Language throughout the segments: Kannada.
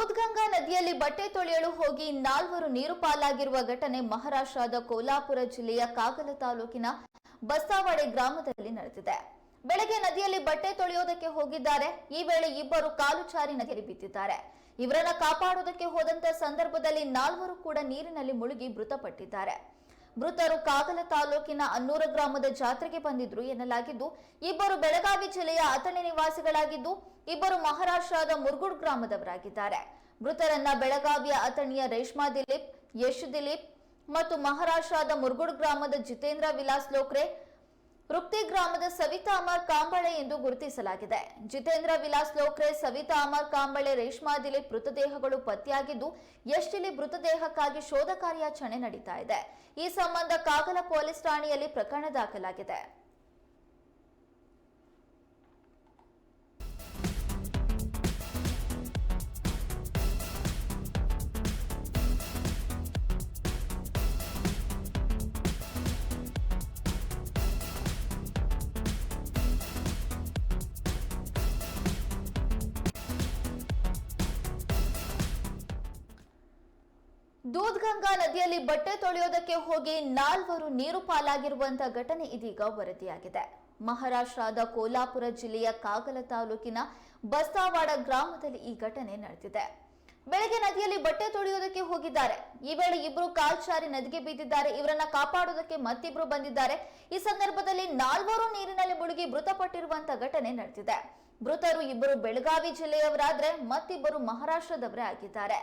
ದೂದ್ಗಂಗಾ ನದಿಯಲ್ಲಿ ಬಟ್ಟೆ ತೊಳೆಯಲು ಹೋಗಿ 4 ನೀರು ಪಾಲಾಗಿರುವ ಘಟನೆ ಮಹಾರಾಷ್ಟ್ರದ ಕೋಲ್ಹಾಪುರ ಜಿಲ್ಲೆಯ ಕಾಗಲ ತಾಲೂಕಿನ ಬಸ್ತಾವಾಡೆ ಗ್ರಾಮದಲ್ಲಿ ನಡೆದಿದೆ. ಬೆಳಗ್ಗೆ ನದಿಯಲ್ಲಿ ಬಟ್ಟೆ ತೊಳೆಯೋದಕ್ಕೆ ಹೋಗಿದ್ದಾರೆ. ಈ ವೇಳೆ ಇಬ್ಬರು ಕಾಲು ಜಾರಿ ನದಿಯಲ್ಲಿ ಬಿದ್ದಿದ್ದಾರೆ. ಇವರನ್ನ ಕಾಪಾಡೋದಕ್ಕೆ ಹೋದಂತ ಸಂದರ್ಭದಲ್ಲಿ 4 ಕೂಡ ನೀರಿನಲ್ಲಿ ಮುಳುಗಿ ಮೃತಪಟ್ಟಿದ್ದಾರೆ. ಮೃತರು ಕಾಗಲ ತಾಲೂಕಿನ ಅನ್ನೂರ ಗ್ರಾಮದ ಜಾತ್ರೆಗೆ ಬಂದಿದ್ರು ಎನ್ನಲಾಗಿದ್ದು, ಇಬ್ಬರು ಬೆಳಗಾವಿ ಜಿಲ್ಲೆಯ ಅಥಣಿ ನಿವಾಸಿಗಳಾಗಿದ್ದು, ಇಬ್ಬರು ಮಹಾರಾಷ್ಟ್ರದ ಮುರ್ಗುಡ್ ಗ್ರಾಮದವರಾಗಿದ್ದಾರೆ. ಮೃತರನ್ನ ಬೆಳಗಾವಿಯ ಅಥಣಿಯ ರೇಷ್ಮಾ ದಿಲೀಪ್, ಯಶ್ ದಿಲೀಪ್ ಮತ್ತು ಮಹಾರಾಷ್ಟ್ರದ ಮುರ್ಗುಡ್ ಗ್ರಾಮದ ಜಿತೇಂದ್ರ ವಿಲಾಸ್ ಲೋಕ್ರೆ, ರುಕ್ತಿ ಗ್ರಾಮದ ಸವಿತಾ ಅಮರ್ ಕಾಂಬಳೆ ಎಂದು ಗುರುತಿಸಲಾಗಿದೆ. ಜಿತೇಂದ್ರ ವಿಲಾಸ್ ಲೋಕ್ರೆ, ಸವಿತಾ ಅಮರ್ ಕಾಂಬಳೆ, ರೇಷ್ಮಾ ದಿಲೀಪ್ ಮೃತದೇಹಗಳು ಪತ್ತೆಯಾಗಿದ್ದು, ಯಶ್ ದಿಲೀಪ್ ಮೃತದೇಹಕ್ಕಾಗಿ ಶೋಧ ಕಾರ್ಯಾಚರಣೆ ನಡೀತಾ ಇದೆ. ಈ ಸಂಬಂಧ ಕಾಗಲ ಪೊಲೀಸ್ ಠಾಣೆಯಲ್ಲಿ ಪ್ರಕರಣ ದಾಖಲಾಗಿದೆ. ದೂದ್ಗಂಗಾ ನದಿಯಲ್ಲಿ ಬಟ್ಟೆ ತೊಳೆಯೋದಕ್ಕೆ ಹೋಗಿ 4 ನೀರು ಪಾಲಾಗಿರುವಂತಹ ಘಟನೆ ಇದೀಗ ವರದಿಯಾಗಿದೆ. ಮಹಾರಾಷ್ಟ್ರದ ಕೋಲ್ಹಾಪುರ ಜಿಲ್ಲೆಯ ಕಾಗಲ ತಾಲೂಕಿನ ಬಸ್ತಾವಾಡ ಗ್ರಾಮದಲ್ಲಿ ಈ ಘಟನೆ ನಡೆದಿದೆ. ಬೆಳಗ್ಗೆ ನದಿಯಲ್ಲಿ ಬಟ್ಟೆ ತೊಳೆಯೋದಕ್ಕೆ ಹೋಗಿದ್ದಾರೆ. ಈ ವೇಳೆ ಇಬ್ಬರು ಕಾಲ್ಚಾರಿ ನದಿಗೆ ಬಿದ್ದಿದ್ದಾರೆ. ಇವರನ್ನ ಕಾಪಾಡೋದಕ್ಕೆ ಮತ್ತಿಬ್ರು ಬಂದಿದ್ದಾರೆ. ಈ ಸಂದರ್ಭದಲ್ಲಿ 4 ನೀರಿನಲ್ಲಿ ಮುಳುಗಿ ಮೃತಪಟ್ಟಿರುವಂತಹ ಘಟನೆ ನಡೆದಿದೆ. ಮೃತರು ಇಬ್ಬರು ಬೆಳಗಾವಿ ಜಿಲ್ಲೆಯವರಾದ್ರೆ ಮತ್ತಿಬ್ಬರು ಮಹಾರಾಷ್ಟ್ರದವರೇ ಆಗಿದ್ದಾರೆ.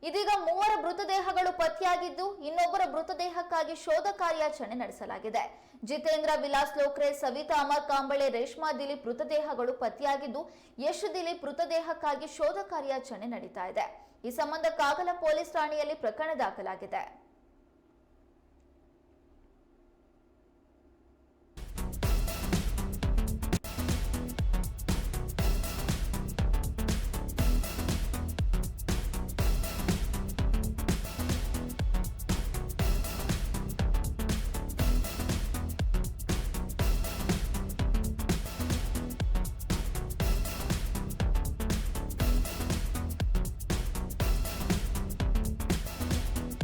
ಇದೀಗ 3 ಮೃತದೇಹಗಳು ಪತ್ತೆಯಾಗಿದ್ದು, ಇನ್ನೊಬ್ಬರ ಮೃತದೇಹಕ್ಕಾಗಿ ಶೋಧ ಕಾರ್ಯಾಚರಣೆ ನಡೆಸಲಾಗಿದೆ. ಜಿತೇಂದ್ರ ವಿಲಾಸ್ ಲೋಕ್ರೆ, ಸವಿತಾ ಅಮರ್ ಕಾಂಬಳೆ, ರೇಷ್ಮಾ ದಿಲೀಪ್ ಮೃತದೇಹಗಳು ಪತ್ತೆಯಾಗಿದ್ದು, ಯಶ್ ದಿಲೀಪ್ ಮೃತದೇಹಕ್ಕಾಗಿ ಶೋಧ ಕಾರ್ಯಾಚರಣೆ ನಡೀತಾ ಇದೆ. ಈ ಸಂಬಂಧ ಕಾಗಲ ಪೊಲೀಸ್ ಠಾಣೆಯಲ್ಲಿ ಪ್ರಕರಣ ದಾಖಲಾಗಿದೆ.